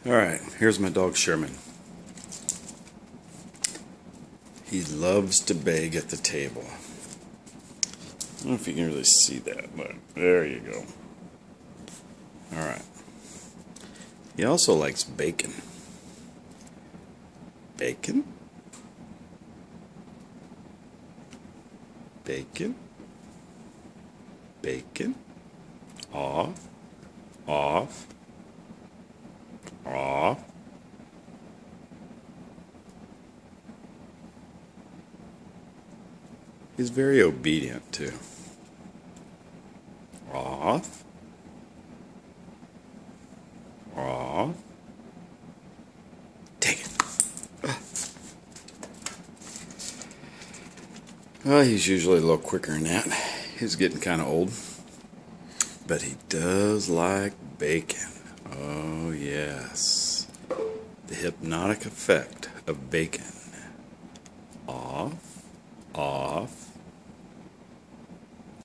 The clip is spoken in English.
Alright, here's my dog Sherman. He loves to beg at the table. I don't know if you can really see that, but there you go. Alright. He also likes bacon. Bacon? Bacon? Bacon? Off? Off? Off? He's very obedient too. Off. Off. Take it. Well, he's usually a little quicker than that. He's getting kind of old. But he does like bacon. Oh, yes. The hypnotic effect of bacon. Off. Off.